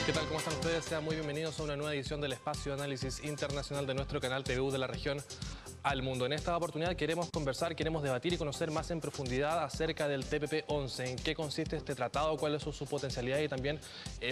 ¿Qué tal? ¿Cómo están ustedes? Sean muy bienvenidos a una nueva edición del Espacio de Análisis Internacional de nuestro canal TVU de la región al mundo. En esta oportunidad queremos conversar, queremos debatir y conocer más en profundidad acerca del TPP-11. ¿En qué consiste este tratado? ¿Cuáles son sus potencialidades? Y también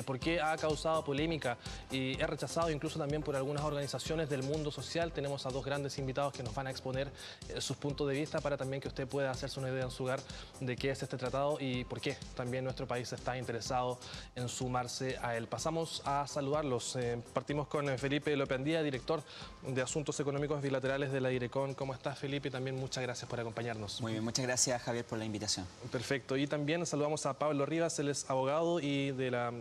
por qué ha causado polémica y es rechazado incluso también por algunas organizaciones del mundo social. Tenemos a dos grandes invitados que nos van a exponer sus puntos de vista para también que usted pueda hacerse una idea en su hogar de qué es este tratado y por qué también nuestro país está interesado en sumarse a él. Pasamos a saludarlos. Partimos con Felipe Lopendía, director de Asuntos Económicos Bilaterales de la Direcon. ¿Cómo estás, Felipe? Y también muchas gracias por acompañarnos. Muy bien, muchas gracias, Javier, por la invitación. Perfecto. Y también saludamos a Pablo Rivas, él es abogado y de la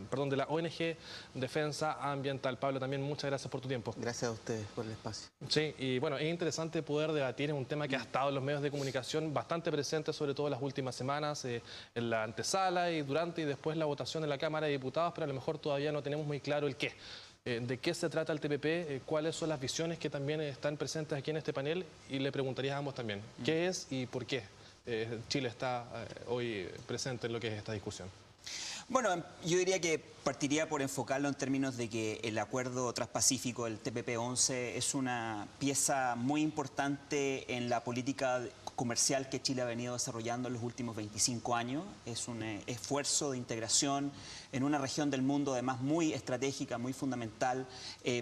ONG Defensa Ambiental. Pablo, también muchas gracias por tu tiempo. Gracias a ustedes por el espacio. Sí, y bueno, es interesante poder debatir en un tema que ha estado en los medios de comunicación bastante presente, sobre todo en las últimas semanas, en la antesala y durante y después la votación en la Cámara de Diputados, pero a lo mejor todavía no tenemos muy claro el qué. ¿De qué se trata el TPP? ¿Cuáles son las visiones que también están presentes aquí en este panel? Y le preguntaría a ambos también, ¿qué es y por qué Chile está hoy presente en lo que es esta discusión? Bueno, yo diría que partiría por enfocarlo en términos de que el acuerdo transpacífico, el TPP-11, es una pieza muy importante en la política comercial que Chile ha venido desarrollando en los últimos 25 años. Es un esfuerzo de integración en una región del mundo además muy estratégica, muy fundamental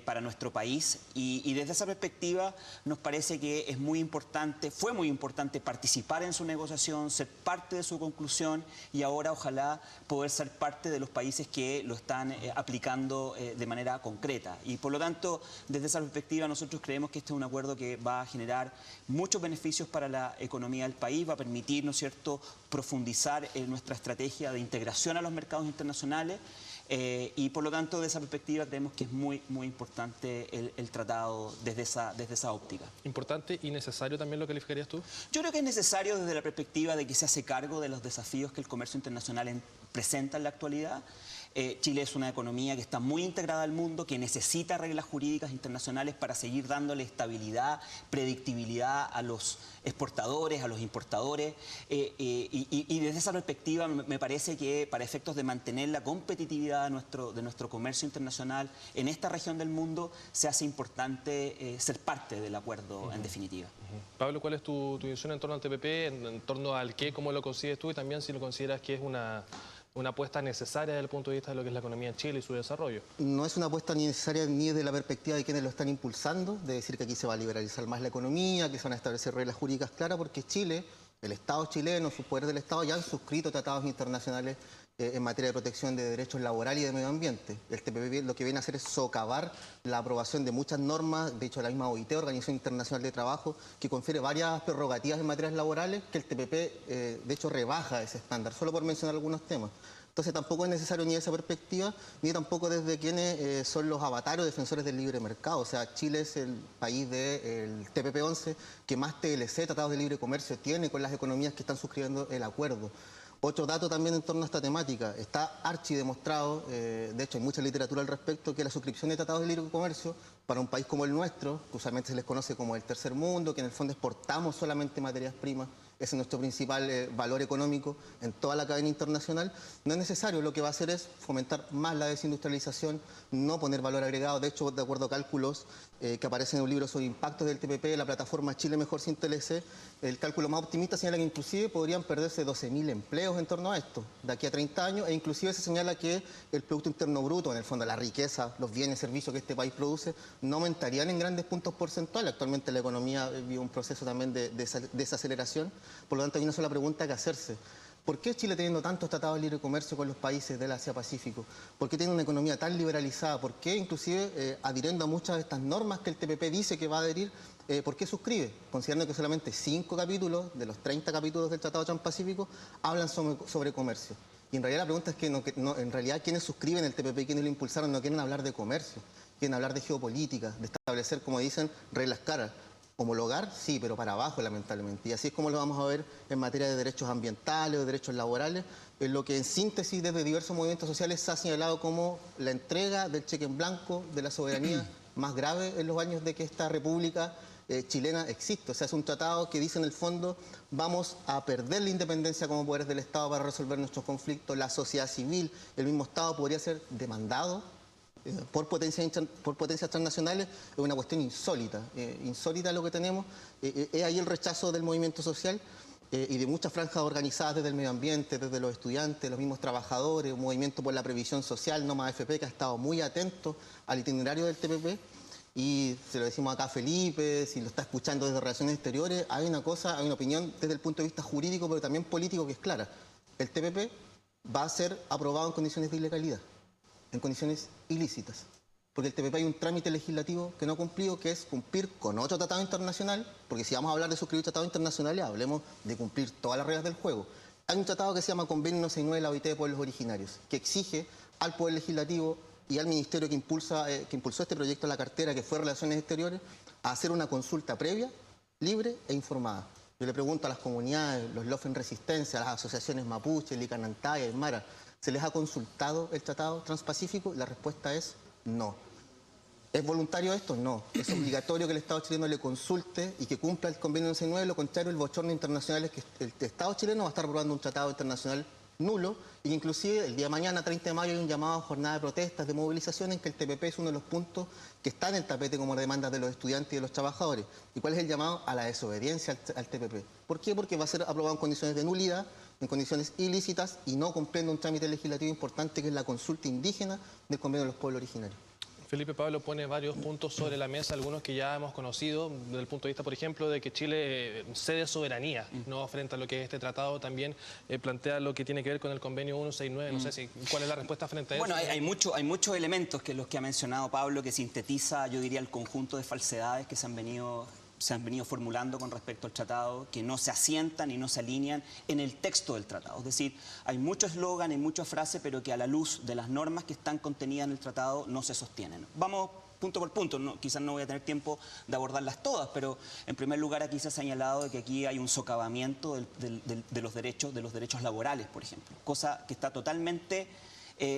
para nuestro país. Y desde esa perspectiva nos parece que es muy importante, fue muy importante participar en su negociación, ser parte de su conclusión y ahora ojalá poder ser parte de los países que lo están aplicando de manera concreta. Y por lo tanto, desde esa perspectiva nosotros creemos que este es un acuerdo que va a generar muchos beneficios para la economía del país, va a permitir, ¿no es cierto?, profundizar en nuestra estrategia de integración a los mercados internacionales y por lo tanto, de esa perspectiva creemos que es muy importante el tratado desde esa óptica. ¿Importante y necesario también lo calificarías tú? Yo creo que es necesario desde la perspectiva de que se hace cargo de los desafíos que el comercio internacional presenta en la actualidad. Chile es una economía que está muy integrada al mundo, que necesita reglas jurídicas internacionales para seguir dándole estabilidad, predictibilidad a los exportadores, a los importadores. Y desde esa perspectiva me parece que para efectos de mantener la competitividad de nuestro comercio internacional en esta región del mundo, se hace importante ser parte del acuerdo en definitiva. Pablo, ¿cuál es tu visión en torno al TPP, en torno al qué, cómo lo consigues tú y también si lo consideras que es una apuesta necesaria desde el punto de vista de lo que es la economía en Chile y su desarrollo? No es una apuesta ni necesaria ni desde la perspectiva de quienes lo están impulsando, de decir que aquí se va a liberalizar más la economía, que se van a establecer reglas jurídicas claras, porque Chile, el Estado chileno, sus poderes del Estado ya han suscrito tratados internacionales en materia de protección de derechos laborales y de medio ambiente. El TPP lo que viene a hacer es socavar la aprobación de muchas normas, de hecho la misma OIT, Organización Internacional de Trabajo, que confiere varias prerrogativas en materias laborales, que el TPP de hecho rebaja ese estándar, solo por mencionar algunos temas. Entonces tampoco es necesario ni esa perspectiva, ni tampoco desde quienes son los avatares o defensores del libre mercado. O sea, Chile es el país del TPP-11 que más TLC, tratados de libre comercio, tiene con las economías que están suscribiendo el acuerdo. Otro dato también en torno a esta temática, está archidemostrado, de hecho hay mucha literatura al respecto, que la suscripción de tratados de libre comercio para un país como el nuestro, que usualmente se les conoce como el tercer mundo, que en el fondo exportamos solamente materias primas, ese es nuestro principal valor económico en toda la cadena internacional, no es necesario. Lo que va a hacer es fomentar más la desindustrialización, no poner valor agregado. De hecho, de acuerdo a cálculos que aparecen en un libro sobre impactos del TPP, la plataforma Chile Mejor sin TLC, el cálculo más optimista señala que inclusive podrían perderse 12.000 empleos en torno a esto, de aquí a 30 años, e inclusive se señala que el Producto Interno Bruto, en el fondo la riqueza, los bienes y servicios que este país produce, no aumentarían en grandes puntos porcentuales. Actualmente la economía vive un proceso también de desaceleración. Por lo tanto, hay una sola pregunta que hacerse. ¿Por qué Chile teniendo tantos tratados de libre comercio con los países del Asia-Pacífico? ¿Por qué tiene una economía tan liberalizada? ¿Por qué inclusive adhiriendo a muchas de estas normas que el TPP dice que va a adherir? ¿Por qué suscribe? Considerando que solamente 5 capítulos de los 30 capítulos del Tratado Transpacífico hablan sobre comercio. Y en realidad la pregunta es que en realidad quienes suscriben el TPP y quienes lo impulsaron no quieren hablar de comercio, quieren hablar de geopolítica, de establecer, como dicen, reglas claras. Homologar, sí, pero para abajo, lamentablemente. Y así es como lo vamos a ver en materia de derechos ambientales o derechos laborales, en lo que en síntesis desde diversos movimientos sociales se ha señalado como la entrega del cheque en blanco de la soberanía más grave en los años de que esta república chilena existe. O sea, es un tratado que dice en el fondo vamos a perder la independencia como poderes del Estado para resolver nuestros conflictos. La sociedad civil, el mismo Estado podría ser demandado por potencias transnacionales es una cuestión insólita. Insólita lo que tenemos. Es ahí el rechazo del movimiento social y de muchas franjas organizadas desde el medio ambiente, desde los estudiantes, los mismos trabajadores, un movimiento por la previsión social, No Más AFP, que ha estado muy atento al itinerario del TPP. Y se lo decimos acá a Felipe, si lo está escuchando desde Relaciones Exteriores, hay una opinión desde el punto de vista jurídico, pero también político, que es clara. El TPP va a ser aprobado en condiciones de ilegalidad, en condiciones ilícitas. Porque el TPP hay un trámite legislativo que no ha cumplido, que es cumplir con otro tratado internacional, porque si vamos a hablar de suscribir tratados internacionales, hablemos de cumplir todas las reglas del juego. Hay un tratado que se llama Convenio 169 de la OIT de Pueblos Originarios, que exige al Poder Legislativo y al Ministerio que impulsó este proyecto a la cartera, que fue Relaciones Exteriores, a hacer una consulta previa, libre e informada. Yo le pregunto a las comunidades, los LOF en Resistencia, a las asociaciones Mapuche, Licanantaya, Aymara, ¿se les ha consultado el Tratado Transpacífico? La respuesta es no. ¿Es voluntario esto? No. Es obligatorio que el Estado chileno le consulte y que cumpla el Convenio 169. Lo contrario, el bochorno internacional es que el Estado chileno va a estar aprobando un tratado internacional nulo, y inclusive el día de mañana, 30 de mayo, hay un llamado a jornada de protestas, de movilización, en que el TPP es uno de los puntos que está en el tapete como demandas de los estudiantes y de los trabajadores. ¿Y cuál es el llamado? A la desobediencia al TPP. ¿Por qué? Porque va a ser aprobado en condiciones de nulidad, en condiciones ilícitas y no cumpliendo un trámite legislativo importante, que es la consulta indígena del Convenio de los Pueblos Originarios. Felipe Pablo pone varios puntos sobre la mesa, algunos que ya hemos conocido, desde el punto de vista, por ejemplo, de que Chile cede soberanía, ¿no?, frente a lo que es este tratado. También plantea lo que tiene que ver con el convenio 169. No sé cuál es la respuesta frente a eso. Bueno, hay muchos elementos que los que ha mencionado Pablo, que sintetiza, yo diría, el conjunto de falsedades que se han venido formulando con respecto al tratado, que no se asientan y no se alinean en el texto del tratado. Es decir, hay mucho eslogan, hay muchas frases, pero que a la luz de las normas que están contenidas en el tratado no se sostienen. Vamos punto por punto, quizás no voy a tener tiempo de abordarlas todas, pero en primer lugar aquí se ha señalado de que aquí hay un socavamiento de los derechos laborales, por ejemplo, cosa que está totalmente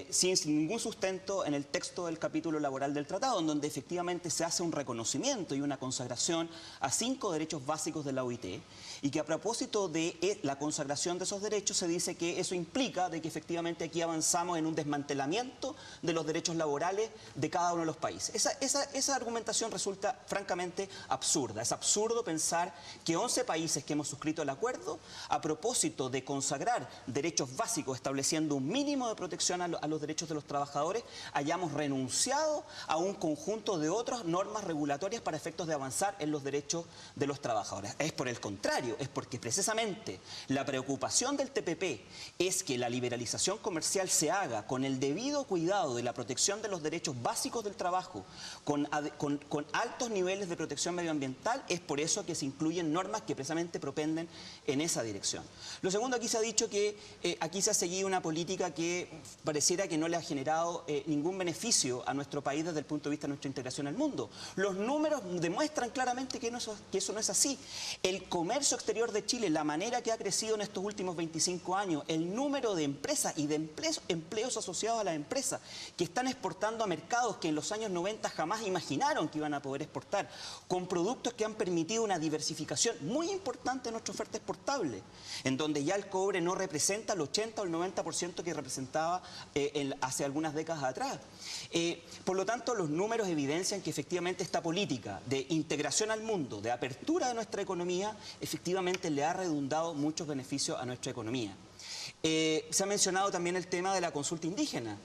sin ningún sustento en el texto del capítulo laboral del tratado, en donde efectivamente se hace un reconocimiento y una consagración a 5 derechos básicos de la OIT, y que a propósito de la consagración de esos derechos se dice que eso implica de que efectivamente aquí avanzamos en un desmantelamiento de los derechos laborales de cada uno de los países. Esa argumentación resulta francamente absurda. Es absurdo pensar que 11 países que hemos suscrito el acuerdo, a propósito de consagrar derechos básicos estableciendo un mínimo de protección a los derechos de los trabajadores, hayamos renunciado a un conjunto de otras normas regulatorias para efectos de avanzar en los derechos de los trabajadores. Es por el contrario, es porque precisamente la preocupación del TPP es que la liberalización comercial se haga con el debido cuidado de la protección de los derechos básicos del trabajo, con altos niveles de protección medioambiental. Es por eso que se incluyen normas que precisamente propenden en esa dirección. Lo segundo, aquí se ha dicho que aquí se ha seguido una política que pareciera que no le ha generado ningún beneficio a nuestro país desde el punto de vista de nuestra integración al mundo. Los números demuestran claramente que eso no es así. El comercio exterior de Chile, la manera que ha crecido en estos últimos 25 años, el número de empresas y de empleos asociados a las empresas que están exportando a mercados que en los años 90 jamás imaginaron que iban a poder exportar, con productos que han permitido una diversificación muy importante en nuestra oferta exportable, en donde ya el cobre no representa el 80 o el 90% que representaba hace algunas décadas atrás. Por lo tanto, los números evidencian que efectivamente esta política de integración al mundo, de apertura de nuestra economía, efectivamente le ha redundado muchos beneficios a nuestra economía. Se ha mencionado también el tema de la consulta indígena.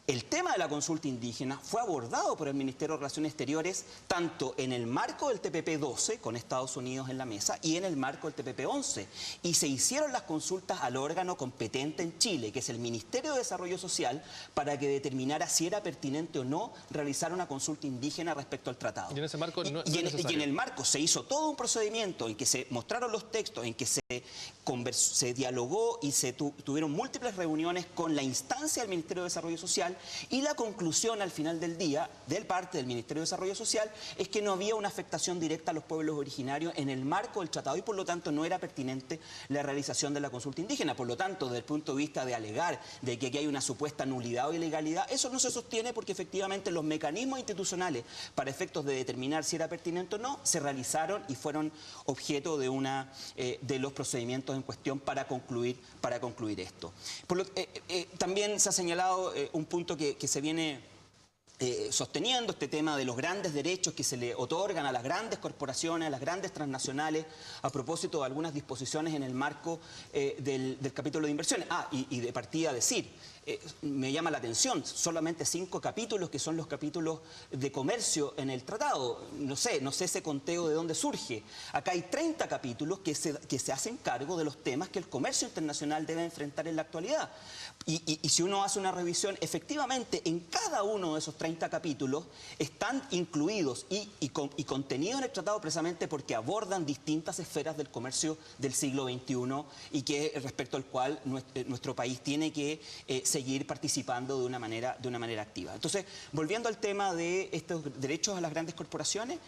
El tema de la consulta indígena fue abordado por el Ministerio de Relaciones Exteriores tanto en el marco del TPP-12, con Estados Unidos en la mesa, y en el marco del TPP-11. Y se hicieron las consultas al órgano competente en Chile, que es el Ministerio de Desarrollo Social, para que determinara si era pertinente o no realizar una consulta indígena respecto al tratado. Y en ese marco no es y necesario. en el marco se hizo todo un procedimiento en que se mostraron los textos, en que se dialogó y se tuvieron múltiples reuniones con la instancia del Ministerio de Desarrollo Social, y la conclusión al final del día, del parte del Ministerio de Desarrollo Social, es que no había una afectación directa a los pueblos originarios en el marco del tratado, y por lo tanto no era pertinente la realización de la consulta indígena. Por lo tanto, desde el punto de vista de alegar de que aquí hay una supuesta nulidad o ilegalidad, eso no se sostiene, porque efectivamente los mecanismos institucionales para efectos de determinar si era pertinente o no se realizaron y fueron objeto de los procedimientos en cuestión para concluir esto. También se ha señalado un punto que se viene sosteniendo este tema de los grandes derechos que se le otorgan a las grandes corporaciones, a las grandes transnacionales, a propósito de algunas disposiciones en el marco del capítulo de inversiones. Y de partida decir, me llama la atención, solamente 5 capítulos que son los capítulos de comercio en el tratado. No sé ese conteo de dónde surge. Acá hay 30 capítulos que se hacen cargo de los temas que el comercio internacional debe enfrentar en la actualidad. Y si uno hace una revisión, efectivamente, en cada uno de esos 30 capítulos están incluidos y contenidos en el tratado precisamente porque abordan distintas esferas del comercio del siglo XXI y que respecto al cual nuestro país tiene que seguir participando de una manera activa. Entonces, volviendo al tema de estos derechos a las grandes corporaciones,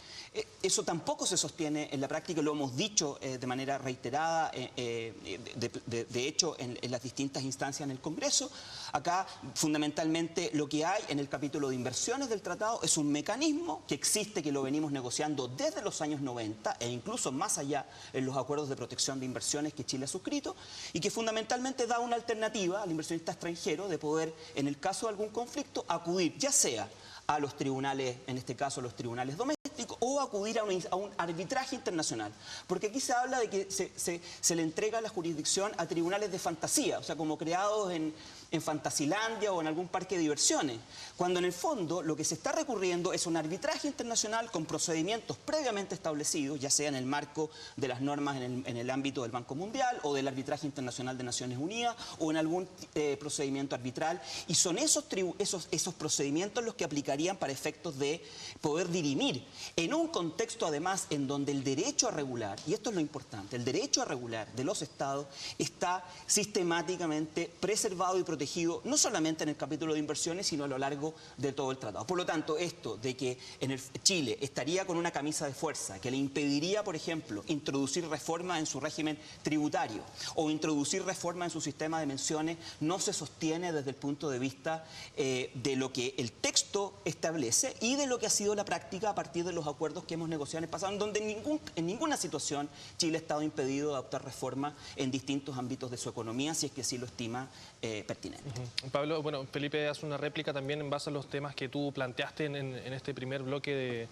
eso tampoco se sostiene en la práctica, lo hemos dicho de manera reiterada, de hecho, en las distintas instancias en el Congreso. Acá, fundamentalmente, lo que hay en el capítulo de inversiones del tratado es un mecanismo que existe, que lo venimos negociando desde los años 90 e incluso más allá en los acuerdos de protección de inversiones que Chile ha suscrito y que fundamentalmente da una alternativa al inversionista extranjero de poder, en el caso de algún conflicto, acudir ya sea a los tribunales, en este caso los tribunales domésticos, o acudir a un arbitraje internacional. Porque aquí se habla de que se le entrega la jurisdicción a tribunales de fantasía, o sea, como creados en Fantasilandia o en algún parque de diversiones, cuando en el fondo lo que se está recurriendo es un arbitraje internacional con procedimientos previamente establecidos, ya sea en el marco de las normas en el ámbito del Banco Mundial o del arbitraje internacional de Naciones Unidas o en algún procedimiento arbitral, y son esos procedimientos los que aplicarían para efectos de poder dirimir en un contexto además en donde el derecho a regular, y esto es lo importante, el derecho a regular de los estados está sistemáticamente preservado y protegido no solamente en el capítulo de inversiones, sino a lo largo de todo el tratado. Por lo tanto, esto de que Chile estaría con una camisa de fuerza que le impediría, por ejemplo, introducir reformas en su régimen tributario o introducir reformas en su sistema de pensiones, no se sostiene desde el punto de vista de lo que el texto establece y de lo que ha sido la práctica a partir de los acuerdos que hemos negociado en el pasado, en donde en ninguna situación Chile ha estado impedido de adoptar reformas en distintos ámbitos de su economía, si es que así lo estima pertinente. Pablo, bueno, Felipe hace una réplica también en base a los temas que tú planteaste en este primer bloque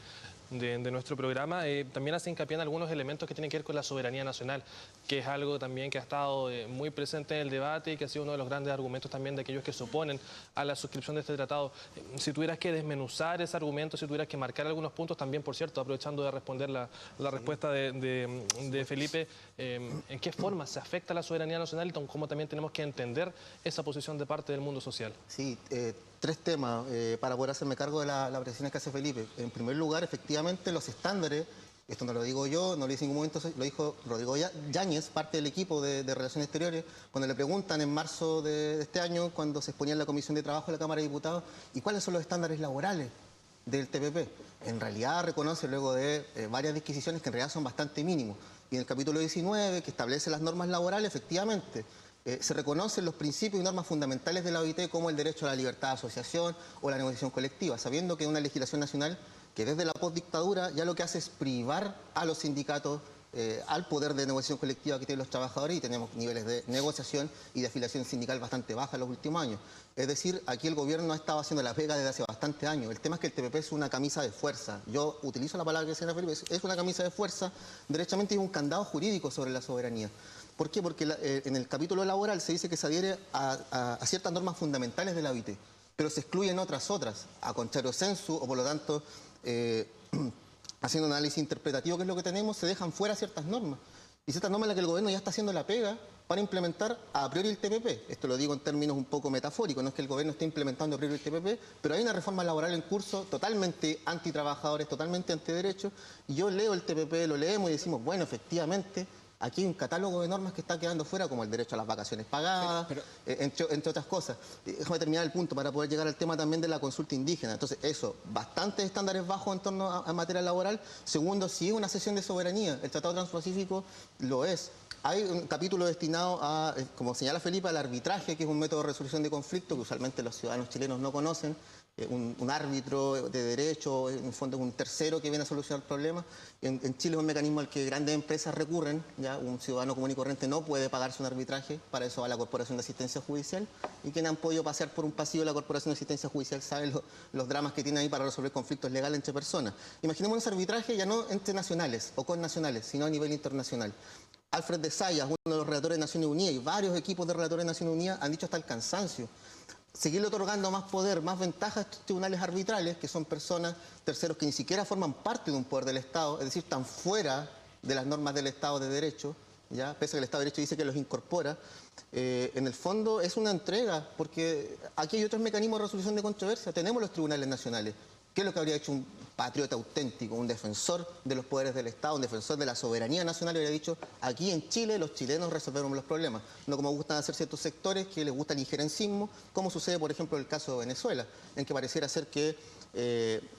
de nuestro programa. También hace hincapié en algunos elementos que tienen que ver con la soberanía nacional, que es algo también que ha estado muy presente en el debate y que ha sido uno de los grandes argumentos también de aquellos que se oponen a la suscripción de este tratado. Si tuvieras que desmenuzar ese argumento, si tuvieras que marcar algunos puntos, también, por cierto, aprovechando de responder la respuesta de Felipe, ¿en qué forma se afecta la soberanía nacional y cómo también tenemos que entender esa posición de parte del mundo social? Sí, 3 temas para poder hacerme cargo de la apreciación que hace Felipe. En primer lugar, efectivamente, los estándares, esto no lo digo yo, no lo dice en ningún momento, lo dijo Rodrigo Yáñez, parte del equipo de Relaciones Exteriores, cuando le preguntan en marzo de este año, cuando se exponía en la Comisión de Trabajo de la Cámara de Diputados, ¿y cuáles son los estándares laborales del TPP? En realidad reconoce luego de varias disquisiciones que en realidad son bastante mínimos. Y en el capítulo 19, que establece las normas laborales, efectivamente, se reconocen los principios y normas fundamentales de la OIT como el derecho a la libertad de asociación o la negociación colectiva, sabiendo que es una legislación nacional que desde la postdictadura ya lo que hace es privar a los sindicatos al poder de negociación colectiva que tienen los trabajadores, y tenemos niveles de negociación y de afiliación sindical bastante bajas en los últimos años. Es decir, aquí el gobierno ha estado haciendo la pega desde hace bastante años. El tema es que el TPP es una camisa de fuerza. Yo utilizo la palabra que decía Felipe, es una camisa de fuerza, derechamente es un candado jurídico sobre la soberanía. ¿Por qué? Porque en el capítulo laboral se dice que se adhiere a ciertas normas fundamentales de la OIT, pero se excluyen otras, a contrario sensu, o por lo tanto, haciendo un análisis interpretativo, que es lo que tenemos, se dejan fuera ciertas normas. Y ciertas normas en las que el gobierno ya está haciendo la pega para implementar a priori el TPP. Esto lo digo en términos un poco metafóricos, no es que el gobierno esté implementando a priori el TPP, pero hay una reforma laboral en curso totalmente antitrabajadores, totalmente antiderechos, y yo leo el TPP, lo leemos y decimos, bueno, efectivamente, aquí hay un catálogo de normas que está quedando fuera, como el derecho a las vacaciones pagadas, entre otras cosas. Déjame terminar el punto para poder llegar al tema también de la consulta indígena. Entonces, eso, bastantes estándares bajos en torno a materia laboral. Segundo, si es una cesión de soberanía, el Tratado Transpacífico lo es. Hay un capítulo destinado a, como señala Felipe, al arbitraje, que es un método de resolución de conflicto que usualmente los ciudadanos chilenos no conocen, un árbitro de derecho, en el fondo un tercero que viene a solucionar el problema. En Chile es un mecanismo al que grandes empresas recurren, ¿ya? Un ciudadano común y corriente no puede pagarse un arbitraje, para eso va la Corporación de Asistencia Judicial, y quienes han podido pasear por un pasillo de la Corporación de Asistencia Judicial saben los dramas que tiene ahí para resolver conflictos legales entre personas. Imaginemos ese arbitraje ya no entre nacionales o con nacionales, sino a nivel internacional. Alfred de Zayas, uno de los relatores de Naciones Unidas, y varios equipos de relatores de Naciones Unidas han dicho hasta el cansancio: seguirle otorgando más poder, más ventajas a estos tribunales arbitrales, que son personas, terceros, que ni siquiera forman parte de un poder del Estado, es decir, están fuera de las normas del Estado de Derecho, ¿ya? Pese a que el Estado de Derecho dice que los incorpora. En el fondo es una entrega, porque aquí hay otros mecanismos de resolución de controversia. Tenemos los tribunales nacionales. ¿Qué es lo que habría hecho un patriota auténtico, un defensor de los poderes del Estado, un defensor de la soberanía nacional? Habría dicho: aquí en Chile los chilenos resolvemos los problemas. No como gustan hacer ciertos sectores que les gusta el injerencismo, como sucede, por ejemplo, en el caso de Venezuela, en que pareciera ser que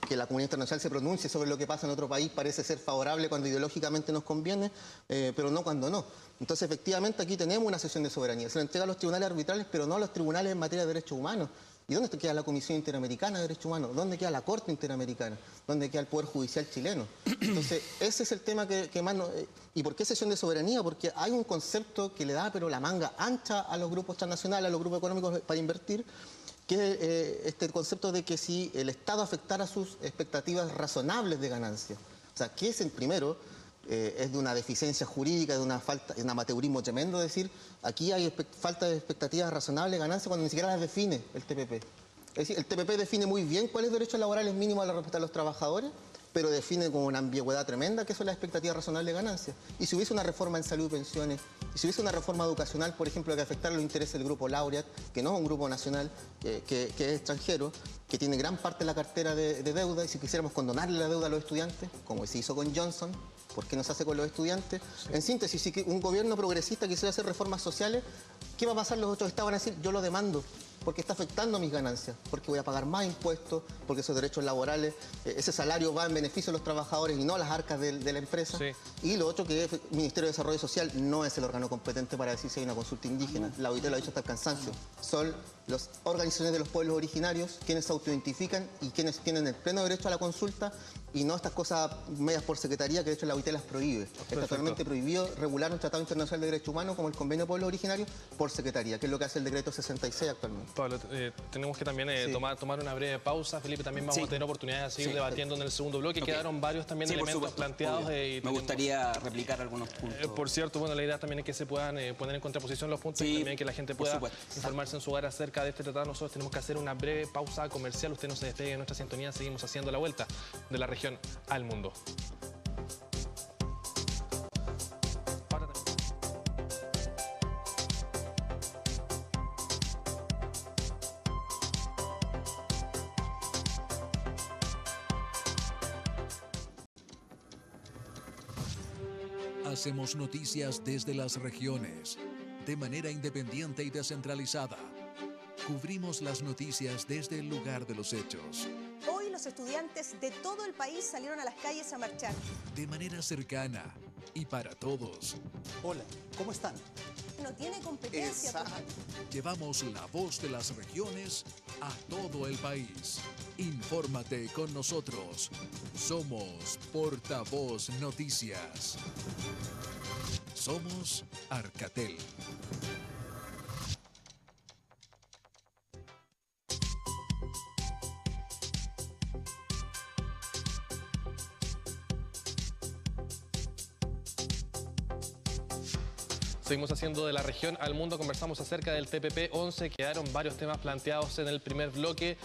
la comunidad internacional se pronuncie sobre lo que pasa en otro país parece ser favorable cuando ideológicamente nos conviene, pero no cuando no. Entonces, efectivamente, aquí tenemos una cesión de soberanía. Se le entrega a los tribunales arbitrales, pero no a los tribunales en materia de derechos humanos. ¿Y dónde queda la Comisión Interamericana de Derechos Humanos? ¿Dónde queda la Corte Interamericana? ¿Dónde queda el Poder Judicial chileno? Entonces, ese es el tema que más nos... ¿Y por qué cesión de soberanía? Porque hay un concepto que le da pero la manga ancha a los grupos transnacionales, a los grupos económicos para invertir, que es este concepto de que si el Estado afectara sus expectativas razonables de ganancia. O sea, que es el primero... es de una deficiencia jurídica, de una falta, de un amateurismo tremendo decir: aquí hay falta de expectativas razonables de ganancia, cuando ni siquiera las define el TPP. Es decir, el TPP define muy bien cuáles derechos laborales mínimos a la respeto a los trabajadores, pero define con una ambigüedad tremenda que son las expectativas razonables de ganancia. Y si hubiese una reforma en salud y pensiones, y si hubiese una reforma educacional, por ejemplo, que afectara los intereses del grupo Laureate, que no es un grupo nacional, que es extranjero, que tiene gran parte de la cartera de deuda, y si quisiéramos condonarle la deuda a los estudiantes, como se hizo con Johnson, ¿por qué no se hace con los estudiantes? Sí. En síntesis, si un gobierno progresista quisiera hacer reformas sociales, ¿qué va a pasar? Los otros estados van a decir: yo lo demando, porque está afectando mis ganancias, porque voy a pagar más impuestos, porque esos derechos laborales, ese salario va en beneficio de los trabajadores y no a las arcas de la empresa. Sí. Y lo otro, que el Ministerio de Desarrollo Social no es el órgano competente para decir si hay una consulta indígena. La OIT lo ha dicho hasta el cansancio. Son las organizaciones de los pueblos originarios quienes se autoidentifican y quienes tienen el pleno derecho a la consulta, y no estas cosas medias por secretaría, que de hecho la OIT las prohíbe. Perfecto. Está totalmente prohibido regular un tratado internacional de derechos humanos como el Convenio de Pueblos Originarios por secretaría, que es lo que hace el decreto 66 actualmente. Pablo, tenemos que también tomar una breve pausa. Felipe, también vamos a tener oportunidad de seguir debatiendo en el segundo bloque. Quedaron varios también elementos planteados. Me gustaría replicar algunos puntos. Por cierto, bueno, la idea también es que se puedan poner en contraposición los puntos, y también que la gente pueda informarse en su hogar acerca de este tratado. Nosotros tenemos que hacer una breve pausa comercial. Usted no se despegue de nuestra sintonía. Seguimos haciendo la vuelta de la región al mundo. Hacemos noticias desde las regiones, de manera independiente y descentralizada. Cubrimos las noticias desde el lugar de los hechos. Hoy los estudiantes de todo el país salieron a las calles a marchar. De manera cercana y para todos. Hola, ¿cómo están? No tiene competencia. Llevamos la voz de las regiones a todo el país. Infórmate con nosotros. Somos Portavoz Noticias. Somos Arcatel. Seguimos haciendo de la región al mundo. Conversamos acerca del TPP-11. Quedaron varios temas planteados en el primer bloque.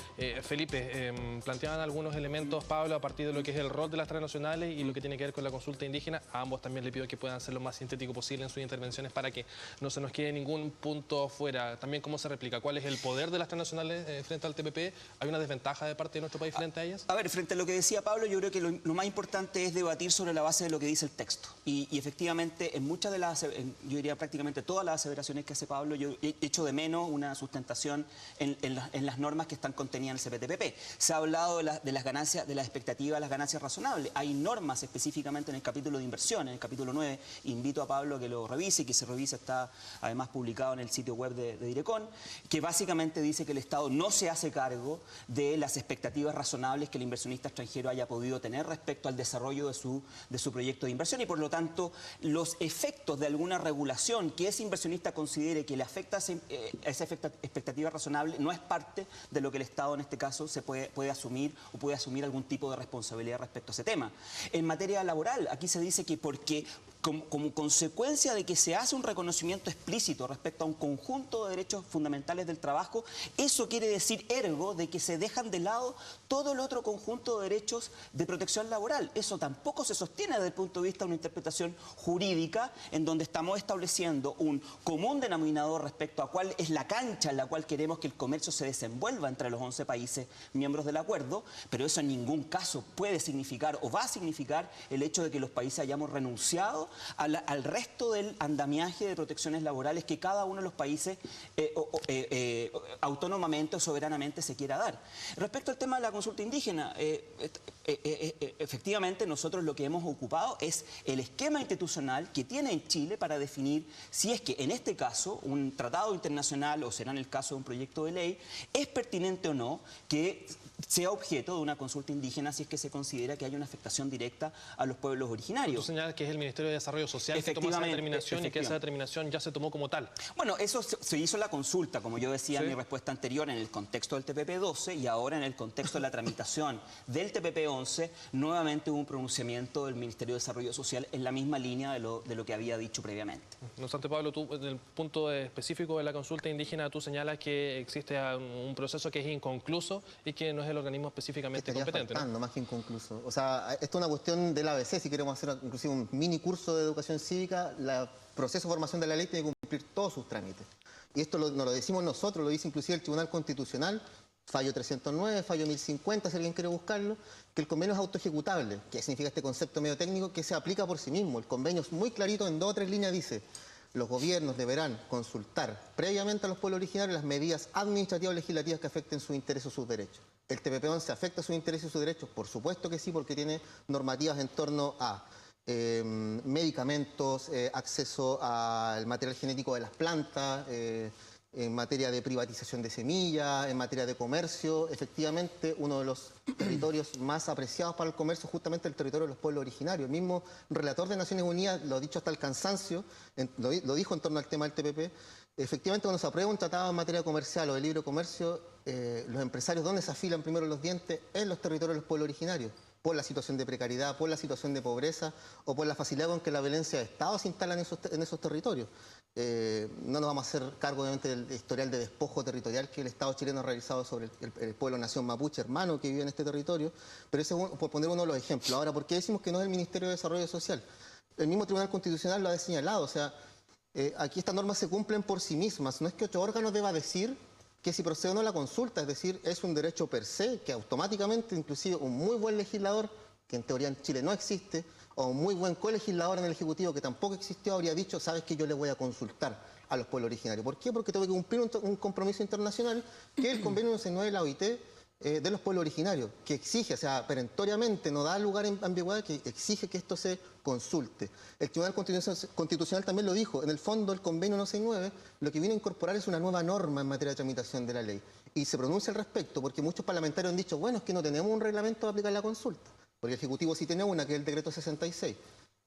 Felipe, planteaban algunos elementos, Pablo, a partir de lo que es el rol de las transnacionales y lo que tiene que ver con la consulta indígena. A ambos también le pido que puedan ser lo más sintético posible en sus intervenciones para que no se nos quede ningún punto fuera. También, ¿cómo se replica? ¿Cuál es el poder de las transnacionales frente al TPP? ¿Hay una desventaja de parte de nuestro país frente a ellas? A ver, frente a lo que decía Pablo, yo creo que lo más importante es debatir sobre la base de lo que dice el texto. Y efectivamente, en muchas de las, yo diría compartiría prácticamente todas las aseveraciones que hace Pablo. Yo he hecho de menos una sustentación en las normas que están contenidas en el CPTPP. Se ha hablado de las ganancias, de las expectativas, las ganancias razonables. Hay normas específicamente en el capítulo de inversión, en el capítulo 9. Invito a Pablo a que lo revise y que se revise, está además publicado en el sitio web de Direcon, que básicamente dice que el Estado no se hace cargo de las expectativas razonables que el inversionista extranjero haya podido tener respecto al desarrollo de su proyecto de inversión, y por lo tanto los efectos de alguna regulación que ese inversionista considere que le afecta a esa expectativa razonable no es parte de lo que el Estado en este caso se puede asumir, o puede asumir algún tipo de responsabilidad respecto a ese tema. En materia laboral, aquí se dice que porque como consecuencia de que se hace un reconocimiento explícito respecto a un conjunto de derechos fundamentales del trabajo, eso quiere decir ergo de que se dejan de lado todo el otro conjunto de derechos de protección laboral. Eso tampoco se sostiene desde el punto de vista de una interpretación jurídica, en donde estamos estableciendo un común denominador respecto a cuál es la cancha en la cual queremos que el comercio se desenvuelva entre los 11 países miembros del acuerdo, pero eso en ningún caso puede significar o va a significar el hecho de que los países hayamos renunciado al resto del andamiaje de protecciones laborales que cada uno de los países autónomamente o soberanamente se quiera dar. Respecto al tema de la consulta indígena, efectivamente nosotros lo que hemos ocupado es el esquema institucional que tiene en Chile para definir si es que en este caso un tratado internacional, o será en el caso de un proyecto de ley, es pertinente o no que sea objeto de una consulta indígena si es que se considera que hay una afectación directa a los pueblos originarios. Tú señalas que es el Ministerio de Desarrollo Social que toma esa determinación y que esa determinación ya se tomó como tal. Bueno, eso se hizo la consulta, como yo decía en mi respuesta anterior, en el contexto del TPP-12, y ahora en el contexto de la tramitación del TPP-11, nuevamente hubo un pronunciamiento del Ministerio de Desarrollo Social en la misma línea de lo que había dicho previamente. No obstante, Pablo, tú en el punto específico de la consulta indígena, tú señalas que existe un proceso que es inconcluso y que no es el organismo específicamente competente, ¿no? Más que inconcluso. O sea, esto es una cuestión del ABC, si queremos hacer inclusive un mini curso de educación cívica, el proceso de formación de la ley tiene que cumplir todos sus trámites. Y esto no lo decimos nosotros, lo dice inclusive el Tribunal Constitucional, fallo 309, fallo 1050, si alguien quiere buscarlo, que el convenio es autoejecutable. ¿Qué significa este concepto medio técnico? Que se aplica por sí mismo. El convenio es muy clarito, en 2 o 3 líneas dice: los gobiernos deberán consultar previamente a los pueblos originarios las medidas administrativas o legislativas que afecten sus intereses o sus derechos. ¿El TPP-11 afecta sus intereses y sus derechos? Por supuesto que sí, porque tiene normativas en torno a medicamentos, acceso al material genético de las plantas, en materia de privatización de semillas, en materia de comercio. Efectivamente, uno de los territorios más apreciados para el comercio es justamente el territorio de los pueblos originarios. El mismo relator de Naciones Unidas lo ha dicho hasta el cansancio, lo dijo en torno al tema del TPP. Efectivamente, cuando se aprueba un tratado en materia comercial o de libre comercio, los empresarios, ¿dónde se afilan primero los dientes? En los territorios de los pueblos originarios, por la situación de precariedad, por la situación de pobreza o por la facilidad con que la violencia de Estado se instala en esos territorios. No nos vamos a hacer cargo, obviamente, del historial de despojo territorial que el Estado chileno ha realizado sobre el pueblo-nación mapuche hermano que vive en este territorio, pero ese es por poner uno de los ejemplos. Ahora, ¿por qué decimos que no es el Ministerio de Desarrollo Social? El mismo Tribunal Constitucional lo ha señalado, o sea, aquí estas normas se cumplen por sí mismas. No es que otro órgano deba decir que si procede o no la consulta, es decir, es un derecho per se, que automáticamente, inclusive un muy buen legislador, que en teoría en Chile no existe, o un muy buen colegislador en el Ejecutivo, que tampoco existió, habría dicho: sabes que yo le voy a consultar a los pueblos originarios. ¿Por qué? Porque tengo que cumplir un compromiso internacional, que es el convenio 19 de la OIT, de los pueblos originarios, que exige, o sea, perentoriamente, no da lugar a ambigüedad, que exige que esto se consulte. El Tribunal Constitucional también lo dijo: en el fondo el convenio 169 lo que viene a incorporar es una nueva norma en materia de tramitación de la ley. Y se pronuncia al respecto, porque muchos parlamentarios han dicho: bueno, es que no tenemos un reglamento para aplicar la consulta, porque el Ejecutivo sí tiene una, que es el decreto 66.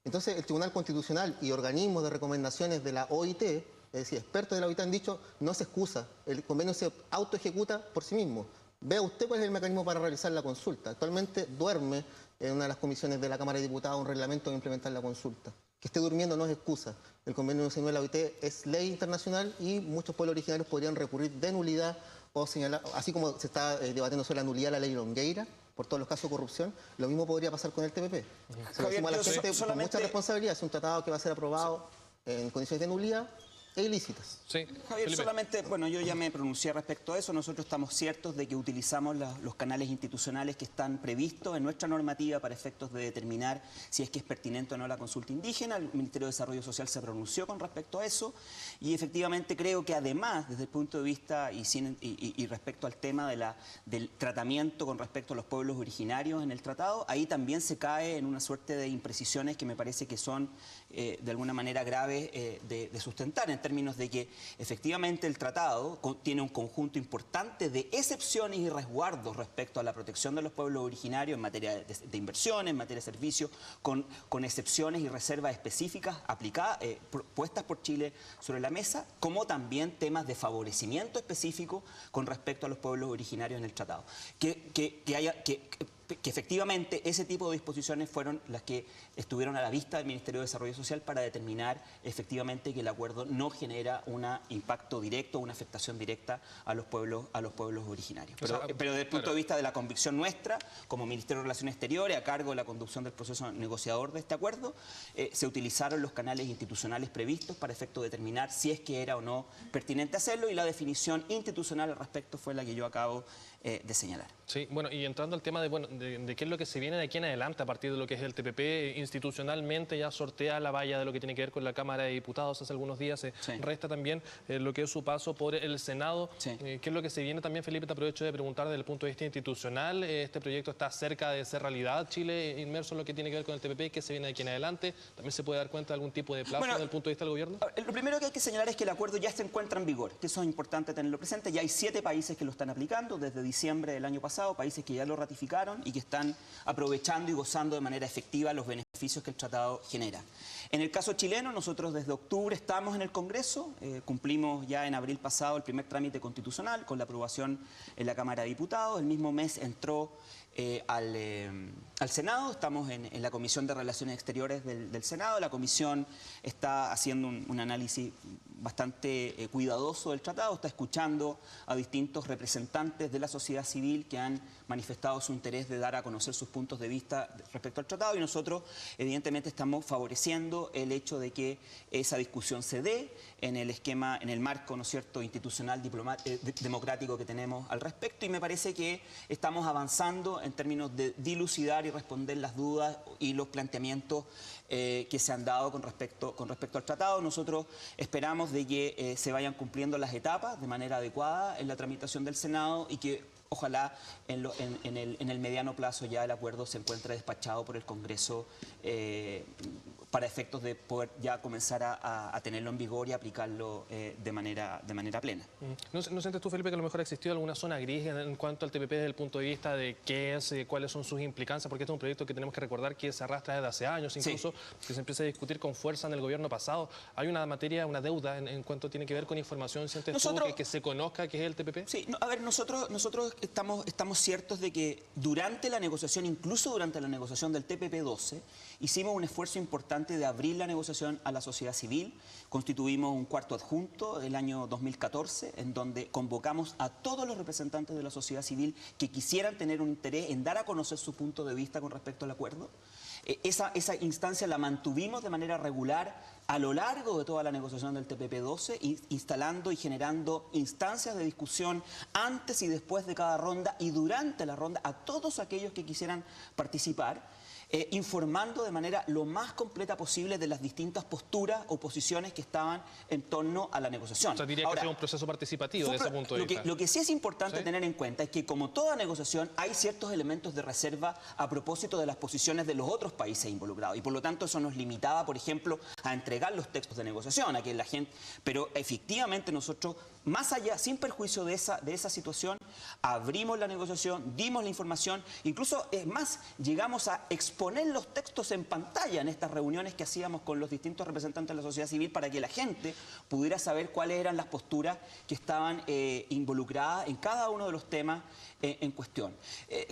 Entonces el Tribunal Constitucional y organismos de recomendaciones de la OIT, es decir, expertos de la OIT, han dicho: no se excusa, el convenio se autoejecuta por sí mismo. Vea usted cuál es el mecanismo para realizar la consulta. Actualmente duerme en una de las comisiones de la Cámara de Diputados un reglamento de implementar la consulta. Que esté durmiendo no es excusa. El convenio 19 de la OIT es ley internacional y muchos pueblos originarios podrían recurrir de nulidad o señalar, así como se está debatiendo sobre la nulidad de la ley Longueira por todos los casos de corrupción, lo mismo podría pasar con el TPP. Se lo decimos a la gente con mucha responsabilidad. Es un tratado que va a ser aprobado en condiciones de nulidad, e ilícitas. Sí, Javier, Felipe. solamente, bueno, yo ya me pronuncié respecto a eso. Nosotros estamos ciertos de que utilizamos los canales institucionales que están previstos en nuestra normativa para efectos de determinar si es que es pertinente o no la consulta indígena. El Ministerio de Desarrollo Social se pronunció con respecto a eso y efectivamente creo que además, desde el punto de vista y respecto al tema del tratamiento con respecto a los pueblos originarios en el tratado, ahí también se cae en una suerte de imprecisiones que me parece que son de alguna manera graves de sustentar, en términos de que efectivamente el tratado tiene un conjunto importante de excepciones y resguardos respecto a la protección de los pueblos originarios en materia de inversiones, en materia de servicios, con excepciones y reservas específicas aplicadas, puestas por Chile sobre la mesa, como también temas de favorecimiento específico con respecto a los pueblos originarios en el tratado. Que efectivamente ese tipo de disposiciones fueron las que estuvieron a la vista del Ministerio de Desarrollo Social para determinar efectivamente que el acuerdo no genera un impacto directo, una afectación directa a los pueblos originarios. Pero desde el punto de vista de la convicción nuestra, como Ministerio de Relaciones Exteriores, a cargo de la conducción del proceso negociador de este acuerdo, se utilizaron los canales institucionales previstos para efecto de determinar si es que era o no pertinente hacerlo, y la definición institucional al respecto fue la que yo acabo de señalar. Sí, bueno, y entrando al tema de qué es lo que se viene de aquí en adelante a partir de lo que es el TPP, institucionalmente ya sortea la valla de lo que tiene que ver con la Cámara de Diputados hace algunos días, Sí. resta también lo que es su paso por el Senado. Sí. ¿Qué es lo que se viene también, Felipe? Te aprovecho de preguntar desde el punto de vista institucional, ¿este proyecto está cerca de ser realidad? Chile inmerso en lo que tiene que ver con el TPP, ¿qué se viene de aquí en adelante? ¿También se puede dar cuenta de algún tipo de plazo Bueno, desde el punto de vista del gobierno? Lo primero que hay que señalar es que el acuerdo ya se encuentra en vigor, que eso es importante tenerlo presente. Ya hay 7 países que lo están aplicando desde diciembre del año pasado, países que ya lo ratificaron y que están aprovechando y gozando de manera efectiva los beneficios que el tratado genera. En el caso chileno, nosotros desde octubre estamos en el Congreso, cumplimos ya en abril pasado el primer trámite constitucional con la aprobación en la Cámara de Diputados. El mismo mes entró al Senado, estamos en la Comisión de Relaciones Exteriores del Senado. La comisión está haciendo un análisis bastante cuidadoso del tratado, está escuchando a distintos representantes de la sociedad civil que han manifestado su interés de dar a conocer sus puntos de vista respecto al tratado, y nosotros evidentemente estamos favoreciendo el hecho de que esa discusión se dé en el esquema, en el marco, ¿no es cierto?, institucional, democrático que tenemos al respecto, y me parece que estamos avanzando en términos de dilucidar y responder las dudas y los planteamientos que se han dado con respecto al tratado. Nosotros esperamos de que se vayan cumpliendo las etapas de manera adecuada en la tramitación del Senado y que ojalá en el mediano plazo ya el acuerdo se encuentre despachado por el Congreso para efectos de poder ya comenzar a tenerlo en vigor y aplicarlo de manera plena. ¿No sientes tú, Felipe, que a lo mejor ha existido alguna zona gris en cuanto al TPP desde el punto de vista de qué es, cuáles son sus implicancias? Porque este es un proyecto que tenemos que recordar que se arrastra desde hace años, incluso que se empieza a discutir con fuerza en el gobierno pasado. ¿Hay una materia, una deuda en cuanto tiene que ver con información? ¿Sientes tú que se conozca qué es el TPP? Sí, a ver, nosotros estamos ciertos de que durante la negociación, incluso durante la negociación del TPP-12, hicimos un esfuerzo importante de abrir la negociación a la sociedad civil. Constituimos un cuarto adjunto el año 2014, en donde convocamos a todos los representantes de la sociedad civil que quisieran tener un interés en dar a conocer su punto de vista con respecto al acuerdo. Esa instancia la mantuvimos de manera regular a lo largo de toda la negociación del TPP-12, instalando y generando instancias de discusión antes y después de cada ronda y durante la ronda a todos aquellos que quisieran participar, informando de manera lo más completa posible de las distintas posturas o posiciones que estaban en torno a la negociación. O sea, diría que ha sido un proceso participativo de ese punto de vista. Lo que sí es importante tener en cuenta es que, como toda negociación, hay ciertos elementos de reserva a propósito de las posiciones de los otros países involucrados, y por lo tanto eso nos limitaba, por ejemplo, a entregar los textos de negociación, a que la gente... Pero efectivamente nosotros, más allá, sin perjuicio de esa situación, abrimos la negociación, dimos la información, incluso, es más, llegamos a exponer los textos en pantalla en estas reuniones que hacíamos con los distintos representantes de la sociedad civil para que la gente pudiera saber cuáles eran las posturas que estaban involucradas en cada uno de los temas en cuestión.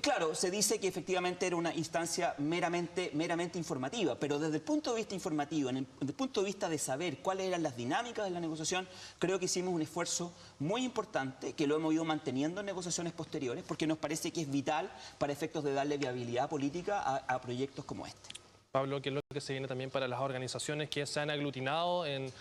Claro, se dice que efectivamente era una instancia meramente informativa, pero desde el punto de vista informativo, desde el punto de vista de saber cuáles eran las dinámicas de la negociación, creo que hicimos un esfuerzo muy importante, que lo hemos ido manteniendo en negociaciones posteriores, porque nos parece que es vital para efectos de darle viabilidad política a proyectos como este. Pablo, ¿qué es lo que se viene también para las organizaciones que se han aglutinado en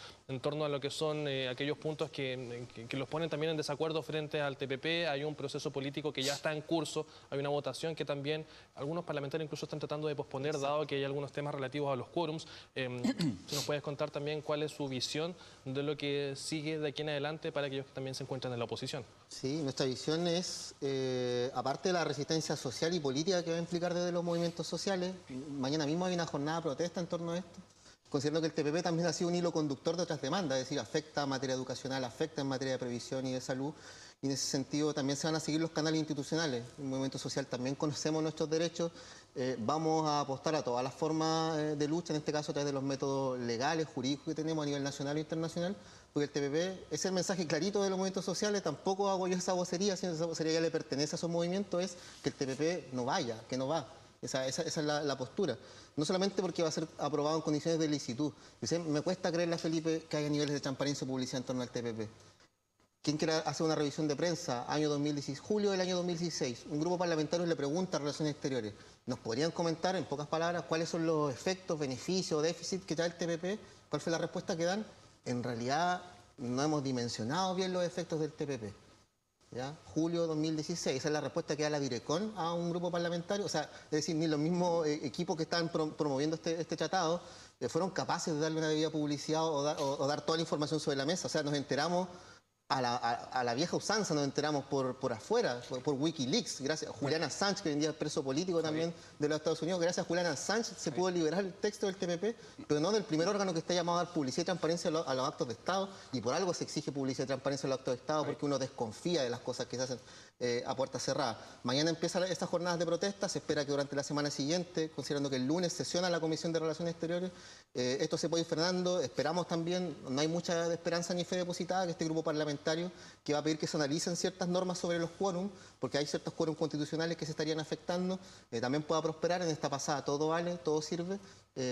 torno a lo que son aquellos puntos que los ponen también en desacuerdo frente al TPP. Hay un proceso político que ya está en curso, hay una votación que también algunos parlamentarios incluso están tratando de posponer, dado que hay algunos temas relativos a los quórums. Si nos puedes contar también cuál es su visión de lo que sigue de aquí en adelante para aquellos que también se encuentran en la oposición. Sí, nuestra visión es, aparte de la resistencia social y política que va a implicar desde los movimientos sociales, mañana mismo hay una jornada de protesta en torno a esto, considerando que el TPP también ha sido un hilo conductor de otras demandas, es decir, afecta en materia educacional, afecta en materia de previsión y de salud, y en ese sentido también se van a seguir los canales institucionales. En el movimiento social también conocemos nuestros derechos, vamos a apostar a todas las formas de lucha, en este caso a través de los métodos legales, jurídicos que tenemos a nivel nacional e internacional, porque el TPP es el mensaje clarito de los movimientos sociales, tampoco hago yo esa vocería, sino esa vocería ya le pertenece a esos movimientos, es que el TPP no vaya, que no va. Esa es la postura. No solamente porque va a ser aprobado en condiciones de licitud. Me cuesta creerle, Felipe, que haya niveles de transparencia y publicidad en torno al TPP. ¿Quién quiere hacer una revisión de prensa? Año 2016, julio del año 2016. Un grupo parlamentario le pregunta a Relaciones Exteriores. ¿Nos podrían comentar, en pocas palabras, cuáles son los efectos, beneficios o déficit que trae el TPP? ¿Cuál fue la respuesta que dan? En realidad, no hemos dimensionado bien los efectos del TPP. ¿Ya? Julio 2016, esa es la respuesta que da la Direcon a un grupo parlamentario, o sea, es decir, ni los mismos equipos que están promoviendo este tratado fueron capaces de darle una debida publicidad o dar toda la información sobre la mesa, o sea, nos enteramos a la vieja usanza, nos enteramos por afuera, por Wikileaks, gracias a Julian Assange, que hoy en día es preso político también de los Estados Unidos, gracias a Julian Assange se pudo liberar el texto del TPP, pero no del primer órgano que está llamado a dar publicidad y transparencia a los actos de Estado, y por algo se exige publicidad y transparencia a los actos de Estado, porque uno desconfía de las cosas que se hacen a puerta cerrada. Mañana empiezan estas jornadas de protesta, se espera que durante la semana siguiente, considerando que el lunes sesiona la Comisión de Relaciones Exteriores, esto se puede ir frenando. Esperamos también, no hay mucha esperanza ni fe depositada, que este grupo parlamentario que va a pedir que se analicen ciertas normas sobre los quórums, porque hay ciertos quórums constitucionales que se estarían afectando, también pueda prosperar. En esta pasada todo vale, todo sirve,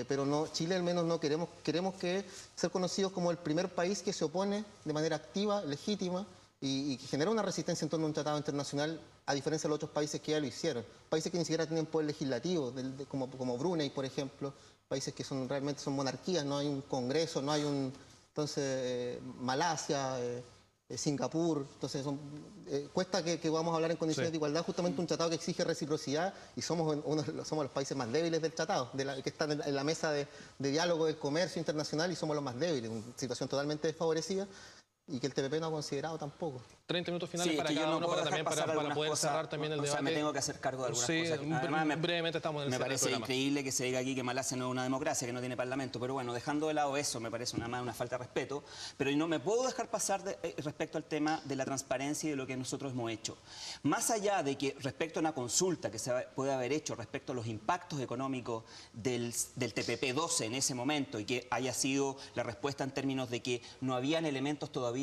pero no, Chile al menos no queremos que ser conocidos como el primer país que se opone de manera activa, legítima, y genera una resistencia en torno a un tratado internacional, a diferencia de los otros países que ya lo hicieron. Países que ni siquiera tienen poder legislativo, como Brunei, por ejemplo, países que realmente son monarquías, no hay un congreso, no hay un... Entonces, Malasia, Singapur, entonces cuesta que vamos a hablar en condiciones de igualdad, justamente un tratado que exige reciprocidad, y somos los países más débiles del tratado, que están en la mesa de diálogo del comercio internacional, y somos los más débiles, una situación totalmente desfavorecida, y que el TPP no ha considerado tampoco. 30 minutos finales sí, para cada uno, para poder cerrar también el debate. O sea, me tengo que hacer cargo de algunas cosas. Además, brevemente estamos en el Me parece increíble que se diga aquí que Malasia no es una democracia, que no tiene parlamento, pero bueno, dejando de lado eso, me parece una falta de respeto, pero no me puedo dejar pasar respecto al tema de la transparencia y de lo que nosotros hemos hecho. Más allá de que respecto a una consulta que se puede haber hecho respecto a los impactos económicos del TPP-12 en ese momento, y que haya sido la respuesta en términos de que no habían elementos todavía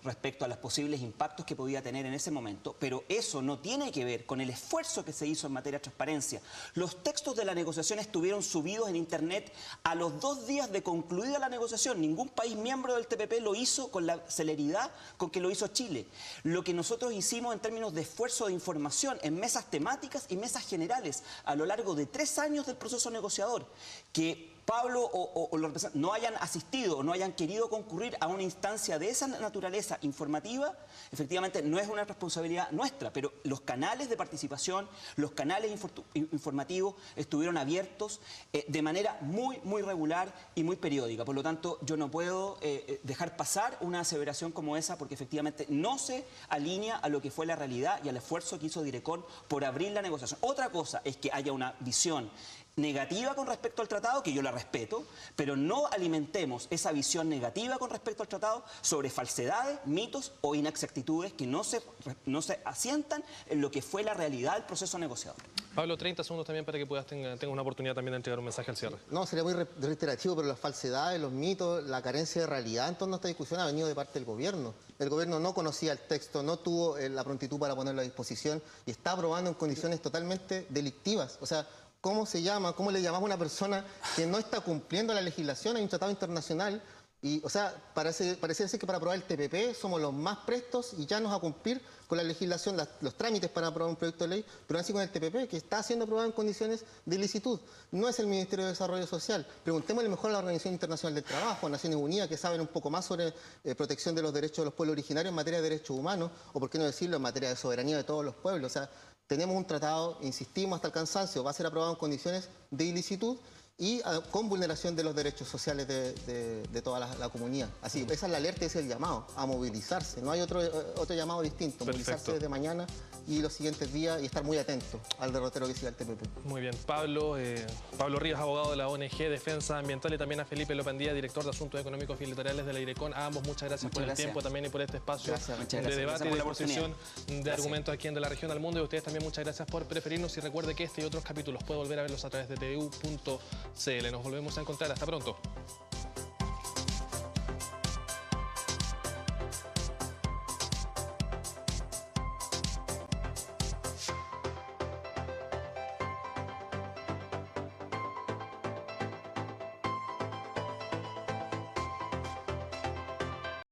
respecto a los posibles impactos que podía tener en ese momento, pero eso no tiene que ver con el esfuerzo que se hizo en materia de transparencia. Los textos de la negociación estuvieron subidos en Internet a los 2 días de concluida la negociación. Ningún país miembro del TPP lo hizo con la celeridad con que lo hizo Chile. Lo que nosotros hicimos en términos de esfuerzo de información en mesas temáticas y mesas generales a lo largo de 3 años del proceso negociador, que Pablo o los representantes no hayan asistido o no hayan querido concurrir a una instancia de esa naturaleza informativa, efectivamente no es una responsabilidad nuestra, pero los canales de participación, los canales informativos estuvieron abiertos de manera muy regular y muy periódica. Por lo tanto, yo no puedo dejar pasar una aseveración como esa, porque efectivamente no se alinea a lo que fue la realidad y al esfuerzo que hizo Direcon por abrir la negociación. Otra cosa es que haya una visión negativa con respecto al tratado, que yo la respeto, pero no alimentemos esa visión negativa con respecto al tratado sobre falsedades, mitos o inexactitudes que no se asientan en lo que fue la realidad del proceso negociador. Pablo, 30 segundos también para que tengas una oportunidad también de entregar un mensaje al cierre. No, sería muy reiterativo, pero las falsedades, los mitos, la carencia de realidad en torno a esta discusión ha venido de parte del gobierno. El gobierno no conocía el texto, no tuvo la prontitud para ponerlo a disposición y está aprobando en condiciones totalmente delictivas. O sea, ¿cómo se llama? ¿Cómo le llamamos a una persona que no está cumpliendo la legislación? Hay un tratado internacional Y, o sea, parece ser que para aprobar el TPP somos los más prestos y ya nos va a cumplir con la legislación, los trámites para aprobar un proyecto de ley, pero así con el TPP, que está siendo aprobado en condiciones de ilicitud. No es el Ministerio de Desarrollo Social. Preguntémosle mejor a la Organización Internacional del Trabajo, a Naciones Unidas, que saben un poco más sobre protección de los derechos de los pueblos originarios en materia de derechos humanos, o por qué no decirlo, en materia de soberanía de todos los pueblos. O sea, tenemos un tratado, insistimos hasta el cansancio, va a ser aprobado en condiciones de ilicitud y con vulneración de los derechos sociales de toda la comunidad. Así, esa es la alerta, ese es el llamado, a movilizarse. No hay otro llamado distinto, movilizarse desde mañana y los siguientes días y estar muy atento al derrotero que siga el TPP. Muy bien, Pablo Rivas, abogado de la ONG Defensa Ambiental, y también a Felipe Lopandía, director de Asuntos Económicos y Electorales de la IRECON. A ambos muchas gracias por el tiempo también y por este espacio de debate y de exposición de argumentos aquí en De la Región al Mundo. Y a ustedes también muchas gracias por preferirnos, y recuerde que este y otros capítulos puede volver a verlos a través de tvu.cl. Nos volvemos a encontrar. Hasta pronto.